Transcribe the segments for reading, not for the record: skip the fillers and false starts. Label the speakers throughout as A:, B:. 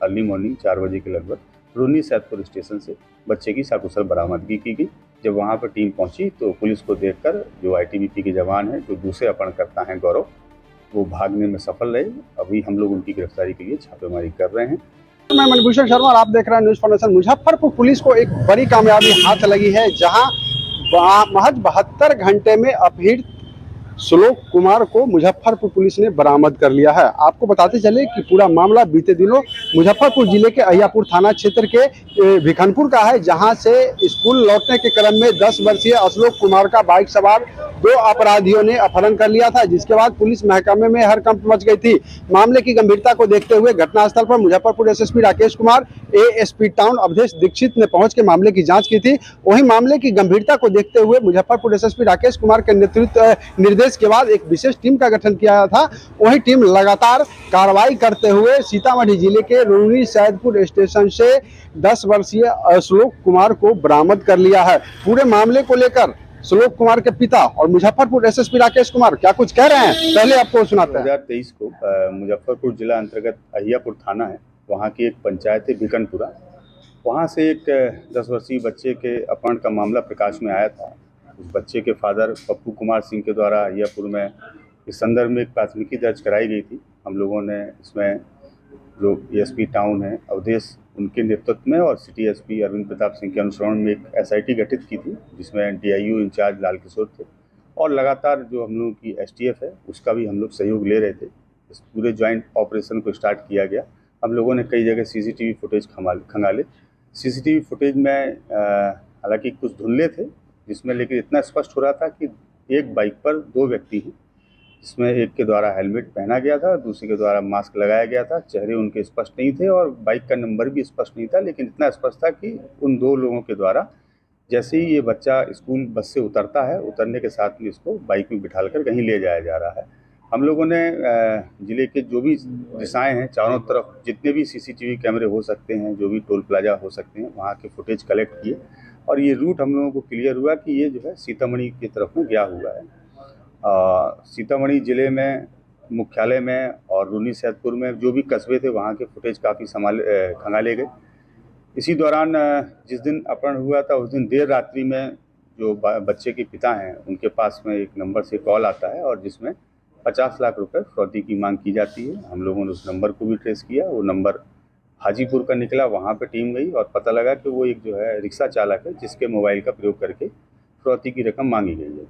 A: Early morning 4 बजे के लगभग रूनी सैदपुर स्टेशन से बच्चे की सकुशल बरामदगी की गई। जब वहां पर टीम पहुंची तो पुलिस को देखकर जो आईटीबीपी के जवान हैं, जो दूसरे अपहरणकर्ता हैं गौरव, वो भागने में सफल रहे। अभी हम लोग उनकी गिरफ्तारी के लिए छापेमारी कर रहे हैं।
B: मैं मणिभूषण शर्मा और आप देख रहे हैं न्यूज़ फाउंडेशन। मुजफ्फरपुर पुलिस को एक बड़ी कामयाबी हाथ लगी है, जहां महज 72 घंटे में अपहृत श्लोक कुमार को मुजफ्फरपुर पुलिस ने बरामद कर लिया है। आपको बताते चले कि पूरा मामला बीते दिनों मुजफ्फरपुर जिले के अहियापुर थाना क्षेत्र के भिखनपुर का है, जहां से स्कूल लौटने के क्रम में 10 वर्षीय श्लोक कुमार का बाइक सवार 2 अपराधियों ने अपहरण कर लिया था, जिसके बाद पुलिस महकमे में हड़कंप मच गई थी। मामले की गंभीरता को देखते हुए घटनास्थल पर Muzaffarpur SSP Rakesh Kumar, ASP town Awadhesh Dixit ने पहुंच के मामले की जांच की थी। वहीं मामले की गंभीरता को देखते हुए मुजफ्फरपुर एसएसपी राकेश कुमार के निर्देश के बाद एक विशेष टीम का गठन किया था। वही टीम लगातार कार्रवाई करते हुए सीतामढ़ी जिले के रूनी सैदपुर स्टेशन से 10 वर्षीय श्लोक कुमार को बरामद कर लिया है। पूरे मामले को लेकर श्लोक कुमार के पिता और मुजफ्फरपुर एसएसपी राकेश कुमार क्या कुछ कह रहे हैं, पहले आपको सुनाते हैं।
A: 2023 को मुजफ्फरपुर जिला अंतर्गत अहियापुर थाना है, वहाँ की एक पंचायत है भिकनपुरा, वहाँ से एक 10 वर्षीय बच्चे के अपहरण का मामला प्रकाश में आया था। उस बच्चे के फादर पप्पू कुमार सिंह के द्वारा अहियापुर में इस संदर्भ में एक प्राथमिकी दर्ज कराई गई थी। हम लोगों ने इसमें जो एएसपी टाउन है अवधेश, उनके नेतृत्व में और सिटी एसपी अरविंद प्रताप सिंह के अनुसरण में एक एसआईटी गठित की थी, जिसमें डीआईयू इंचार्ज लाल किशोर थे और लगातार जो हम लोगों की एसटीएफ है उसका भी हम लोग सहयोग ले रहे थे। इस पूरे ज्वाइंट ऑपरेशन को स्टार्ट किया गया। हम लोगों ने कई जगह सीसीटीवी फुटेज खंगाले। सीसीटीवी फुटेज में हालांकि कुछ धुंधले थे, जिसमें लेकिन इतना स्पष्ट हो रहा था कि एक बाइक पर 2 व्यक्ति हैं, जिसमें एक के द्वारा हेलमेट पहना गया था, दूसरे के द्वारा मास्क लगाया गया था। चेहरे उनके स्पष्ट नहीं थे और बाइक का नंबर भी स्पष्ट नहीं था, लेकिन इतना स्पष्ट था कि उन 2 लोगों के द्वारा जैसे ही ये बच्चा स्कूल बस से उतरता है, उतरने के साथ में इसको बाइक में बिठाकर कहीं ले जाया जा रहा है। हम लोगों ने ज़िले के जो भी दिशाएं हैं, चारों तरफ जितने भी सीसीटीवी कैमरे हो सकते हैं, जो भी टोल प्लाजा हो सकते हैं, वहाँ के फुटेज कलेक्ट किए और ये रूट हम लोगों को क्लियर हुआ कि ये जो है सीतामढ़ी की तरफ में गया हुआ है। सीतामढ़ी ज़िले में मुख्यालय में और रूनी सैदपुर में जो भी कस्बे थे, वहाँ के फुटेज काफ़ी खंगाले गए। इसी दौरान जिस दिन अपहरण हुआ था उस दिन देर रात्रि में जो बच्चे के पिता हैं, उनके पास में एक नंबर से कॉल आता है और जिसमें 50 लाख रुपए फिरौती की मांग की जाती है। हम लोगों ने उस नंबर को भी ट्रेस किया। वो नंबर हाजीपुर का निकला, वहाँ पे टीम गई और पता लगा कि वो एक जो है रिक्शा चालक है, जिसके मोबाइल का प्रयोग करके फिरौती की रकम मांगी गई है।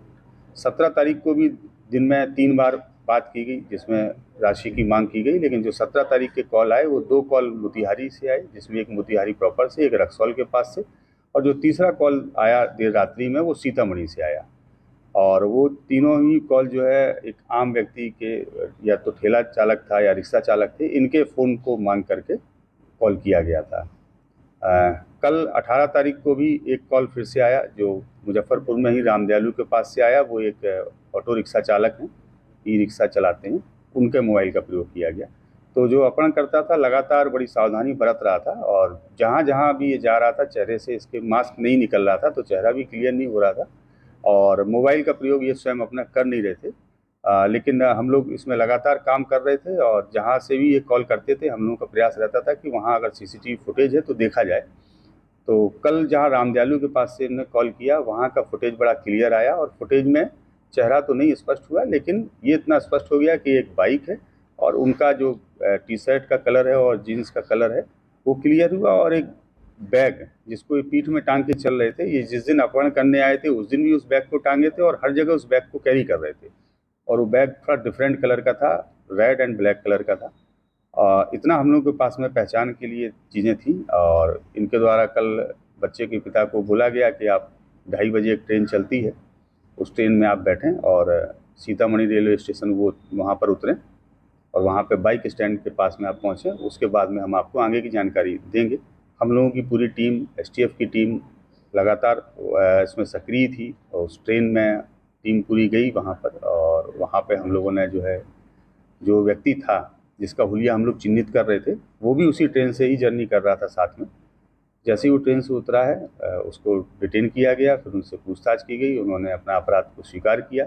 A: 17 तारीख को भी दिन में 3 बार बात की गई, जिसमें राशि की मांग की गई, लेकिन जो 17 तारीख के कॉल आए वो 2 कॉल मोतिहारी से आए, जिसमें एक मोतिहारी प्रॉपर से, एक रक्सौल के पास से, और जो तीसरा कॉल आया देर रात्रि में वो सीतामढ़ी से आया। और वो तीनों ही कॉल जो है एक आम व्यक्ति के, या तो ठेला चालक था या रिक्शा चालक थे, इनके फ़ोन को मांग करके कॉल किया गया था। कल 18 तारीख को भी एक कॉल फिर से आया, जो मुजफ्फरपुर में ही रामदयालु के पास से आया। वो एक ऑटो रिक्शा चालक हैं, ई रिक्शा चलाते हैं, उनके मोबाइल का प्रयोग किया गया। तो जो अपहरण करता था लगातार बड़ी सावधानी बरत रहा था और जहाँ जहाँ भी ये जा रहा था चेहरे से इसके मास्क नहीं निकल रहा था, तो चेहरा भी क्लियर नहीं हो रहा था और मोबाइल का प्रयोग ये स्वयं अपना कर नहीं रहे थे। लेकिन हम लोग इसमें लगातार काम कर रहे थे और जहाँ से भी ये कॉल करते थे, हम लोगों का प्रयास रहता था कि वहाँ अगर सीसीटीवी फुटेज है तो देखा जाए। तो कल जहाँ रामदयालु के पास से हमने कॉल किया, वहाँ का फुटेज बड़ा क्लियर आया और फुटेज में चेहरा तो नहीं स्पष्ट हुआ, लेकिन ये इतना स्पष्ट हो गया कि एक बाइक है और उनका जो टी शर्ट का कलर है और जीन्स का कलर है वो क्लियर हुआ, और एक बैग जिसको ये पीठ में टांग के चल रहे थे, ये जिस दिन अपहरण करने आए थे उस दिन भी उस बैग को टांगे थे और हर जगह उस बैग को कैरी कर रहे थे। और वो बैग थोड़ा डिफरेंट कलर का था, रेड एंड ब्लैक कलर का था। इतना हम लोग के पास में पहचान के लिए चीज़ें थी और इनके द्वारा कल बच्चे के पिता को बोला गया कि आप 2:30 बजे एक ट्रेन चलती है, उस ट्रेन में आप बैठें और सीतामढ़ी रेलवे स्टेशन वो वहाँ पर उतरें और वहाँ पे बाइक स्टैंड के पास में आप पहुँचें। उसके बाद में हम आपको आगे की जानकारी देंगे। हम लोगों की पूरी टीम, एसटीएफ की टीम लगातार इसमें सक्रिय थी और उस ट्रेन में टीम पूरी गई वहाँ पर, और वहाँ पे हम लोगों ने जो है, जो व्यक्ति था जिसका हुलिया हम लोग चिन्हित कर रहे थे, वो भी उसी ट्रेन से ही जर्नी कर रहा था साथ में। जैसे ही वो ट्रेन से उतरा है उसको डिटेन किया गया, फिर उनसे पूछताछ की गई, उन्होंने अपना अपराध को स्वीकार किया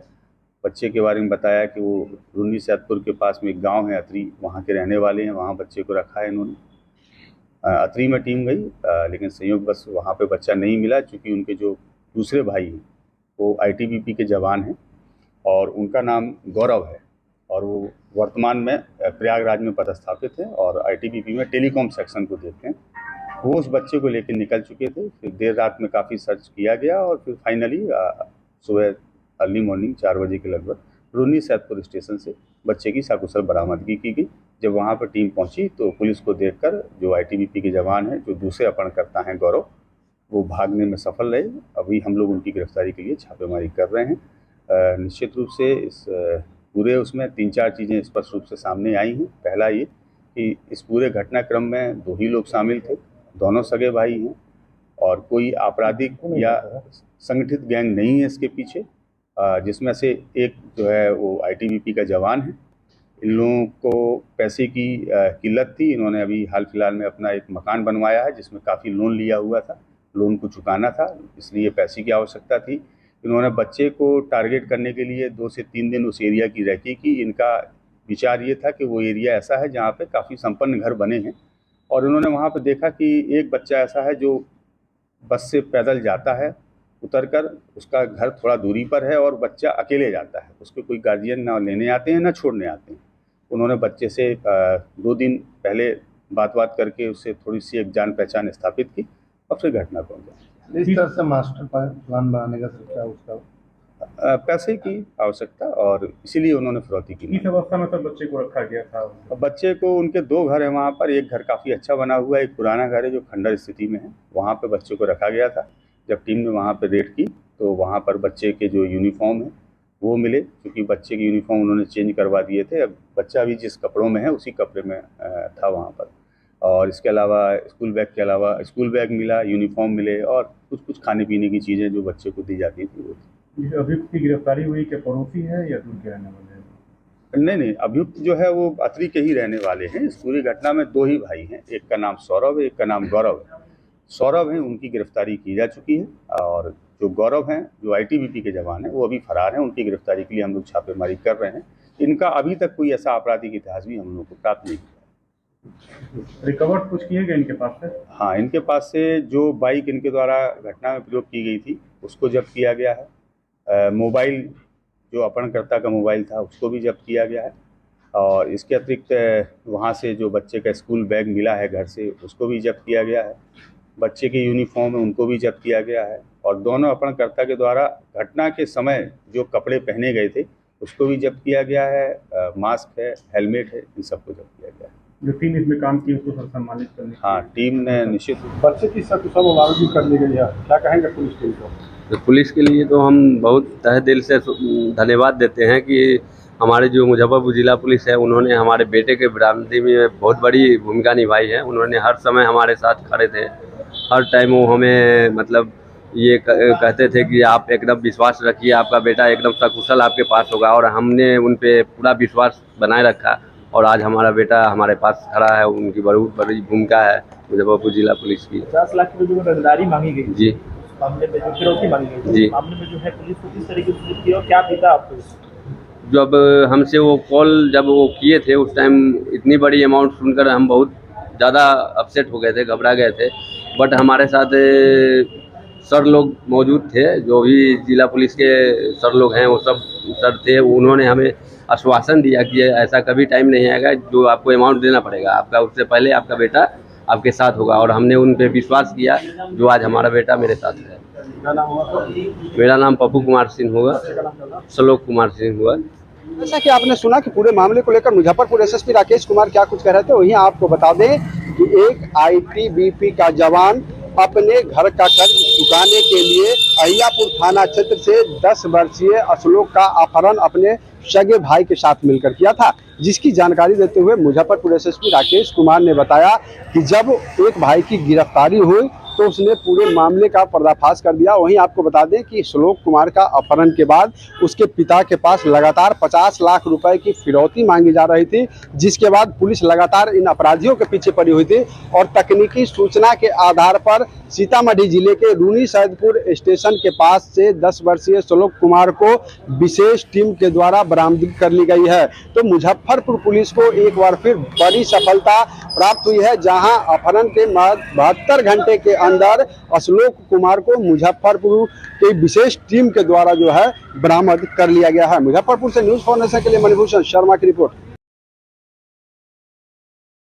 A: बच्चे के बारे में बताया कि वो रून्नी सैदपुर के पास में एक गांव है अतरी, वहाँ के रहने वाले हैं, वहाँ बच्चे को रखा है इन्होंने। अतरी में टीम गई, लेकिन संयोग बस वहाँ पे बच्चा नहीं मिला, क्योंकि उनके जो दूसरे भाई हैं वो आईटीबीपी के जवान हैं और उनका नाम गौरव है और वो वर्तमान में प्रयागराज में पदस्थापित हैं और आईटीबीपी में टेलीकॉम सेक्शन को देखते हैं। वो उस बच्चे को लेकर निकल चुके थे। फिर देर रात में काफ़ी सर्च किया गया और फिर फाइनली सुबह अर्ली मॉर्निंग 4 बजे के लगभग रून्नी सैदपुर स्टेशन से बच्चे की सकुशल बरामदगी की गई। जब वहाँ पर टीम पहुँची तो पुलिस को देखकर जो आईटीबीपी के जवान हैं, जो दूसरे अपहरणकर्ता हैं गौरव, वो भागने में सफल रहे। अभी हम लोग उनकी गिरफ्तारी के लिए छापेमारी कर रहे हैं। निश्चित रूप से इस पूरे उसमें 3-4 चीज़ें स्पष्ट रूप से सामने आई हैं। पहला ये कि इस पूरे घटनाक्रम में 2 ही लोग शामिल थे, दोनों सगे भाई हैं और कोई आपराधिक या संगठित गैंग नहीं है इसके पीछे, जिसमें से एक जो है वो आईटीबीपी का जवान है। इन लोगों को पैसे की किल्लत थी। इन्होंने अभी हाल फिलहाल में अपना एक मकान बनवाया है जिसमें काफ़ी लोन लिया हुआ था, लोन को चुकाना था, इसलिए पैसे की आवश्यकता थी। इन्होंने बच्चे को टारगेट करने के लिए 2 से 3 दिन उस एरिया की रैकी की। इनका विचार ये था कि वो एरिया ऐसा है जहाँ पे काफ़ी संपन्न घर बने हैं और इन्होंने वहाँ पे देखा कि एक बच्चा ऐसा है जो बस से पैदल जाता है, उतरकर उसका घर थोड़ा दूरी पर है और बच्चा अकेले जाता है, उसके कोई गार्जियन ना लेने आते हैं ना छोड़ने आते हैं। उन्होंने बच्चे से 2 दिन पहले बात करके उससे थोड़ी सी एक जान पहचान स्थापित की और फिर घटना को अंजाम।
C: इस तरह से मास्टर प्लान बनाने का सोचा उसका
A: पैसे की आवश्यकता और इसीलिए उन्होंने फिरौती की।
C: इस अवस्था में सब बच्चे को रखा गया था।
A: बच्चे को, उनके 2 घर हैं वहाँ पर, एक घर काफ़ी अच्छा बना हुआ है, एक पुराना घर है जो खंडर स्थिति में है, वहाँ पे बच्चे को रखा गया था। जब टीम ने वहाँ पर रेड की तो वहाँ पर बच्चे के जो यूनिफॉर्म है वो मिले, क्योंकि बच्चे के यूनिफॉर्म उन्होंने चेंज करवा दिए थे। अब बच्चा अभी जिस कपड़ों में है उसी कपड़े में था वहाँ पर। और इसके अलावा स्कूल बैग के अलावा स्कूल बैग मिला, यूनिफॉर्म मिले और कुछ खाने पीने की चीज़ें जो बच्चे को दी जाती थी वो।
C: अभियुक्त की गिरफ्तारी हुई क्या पड़ोसी है या दूर के रहने वाले हैं?
A: नहीं, अभियुक्त जो है वो अतरी के ही रहने वाले हैं। इस पूरी घटना में 2 ही भाई हैं, एक का नाम सौरभ है, एक का नाम गौरव है। सौरभ हैं, उनकी गिरफ्तारी की जा चुकी है और जो गौरव हैं, जो आईटीबीपी के जवान हैं, वो अभी फरार हैं। उनकी गिरफ्तारी के लिए हम लोग छापेमारी कर रहे हैं। इनका अभी तक कोई ऐसा आपराधिक इतिहास भी हम लोग को प्राप्त नहीं हुआ।
C: रिकवर्ड कुछ किए गए इनके पास से?
A: हाँ, इनके पास से जो बाइक इनके द्वारा घटना में प्रयोग की गई थी उसको जब्त किया गया है। मोबाइल, जो अपहरणकर्ता का मोबाइल था, उसको भी जब्त किया गया है और इसके अतिरिक्त वहाँ से जो बच्चे का स्कूल बैग मिला है घर से, उसको भी जब्त किया गया है। बच्चे के यूनिफॉर्म है उनको भी जब्त किया गया है और दोनों अपहरणकर्ता के द्वारा घटना के समय जो कपड़े पहने गए थे उसको भी जब्त किया गया है। मास्क है, हेलमेट है, इन सबको जब्त किया गया है।
C: जो टीम इसमें काम की उसको सर सम्मानित करने।
A: हाँ, टीम ने निश्चित
B: बच्चे की सकुशल बरामदगी कर ली गई है, क्या कहेंगे पुलिस टीम को?
D: तो पुलिस के लिए तो हम बहुत तहे दिल से धन्यवाद देते हैं कि हमारे जो मुजफ्फरपुर जिला पुलिस है उन्होंने हमारे बेटे के बरामदगी में बहुत बड़ी भूमिका निभाई है। उन्होंने हर समय हमारे साथ खड़े थे, हर टाइम वो हमें मतलब ये कहते थे कि आप एकदम विश्वास रखिए, आपका बेटा एकदम सकुशल आपके पास होगा और हमने उन पे पूरा विश्वास बनाए रखा और आज हमारा बेटा हमारे पास खड़ा है। उनकी बहुत बड़ी भूमिका है मुजफ्फरपुर जिला पुलिस की।
C: 50 लाख की जो रंगदारी मांगी गई
D: जी,
C: मामले में जो फिरौती मांगी गई
D: जी,
C: मामले में जो है पुलिस को किस तरीके से की और क्या पीता आपको?
D: जब हमसे वो कॉल जब वो किए थे उस टाइम इतनी बड़ी अमाउंट सुनकर हम बहुत ज़्यादा अपसेट हो गए थे, घबरा गए थे। बट हमारे साथ सर लोग मौजूद थे, जो भी जिला पुलिस के सर लोग हैं वो सब सर थे। उन्होंने हमें आश्वासन दिया कि ऐसा कभी टाइम नहीं आएगा जो आपको अमाउंट देना पड़ेगा, आपका उससे पहले आपका बेटा आपके साथ होगा और हमने उन पे विश्वास किया, जो आज हमारा बेटा मेरे साथ है। मेरा नाम पप्पू कुमार सिंह हुआ, श्लोक कुमार सिंह हुआ।
B: जैसा कि आपने सुना कि पूरे मामले को लेकर मुजफ्फरपुर एसएसपी राकेश कुमार क्या कुछ कह रहे थे, वहीं आपको बता दें कि एक आईटीबीपी का जवान अपने घर का कर्ज चुकाने के लिए अहियापुर थाना क्षेत्र से 10 वर्षीय अशलोक का अपहरण अपने सगे भाई के साथ मिलकर किया था, जिसकी जानकारी देते हुए मुजफ्फरपुर एसएसपी राकेश कुमार ने बताया कि जब एक भाई की गिरफ्तारी हुई तो उसने पूरे मामले का पर्दाफाश कर दिया। वहीं आपको बता दें कि श्लोक कुमार का अपहरण के बाद उसके पिता के पास लगातार 50 लाख रुपए की फिरौती मांगी जा रही थी, जिसके बाद पुलिस लगातार इन अपराधियों के पीछे पड़ी हुई थी और तकनीकी सूचना के आधार पर सीतामढ़ी जिले के रूनी सैदपुर स्टेशन के पास से 10 वर्षीय श्लोक कुमार को विशेष टीम के द्वारा बरामदगी कर ली गई है। तो मुजफ्फरपुर पुलिस को एक बार फिर बड़ी सफलता प्राप्त हुई है, जहां अपहरण के 72 घंटे के अंदर श्लोक कुमार को मुजफ्फरपुर की विशेष टीम के द्वारा जो है बरामद कर लिया गया है। मुजफ्फरपुर से न्यूज़ फॉर नेशन के लिए मणिभूषण शर्मा की रिपोर्ट।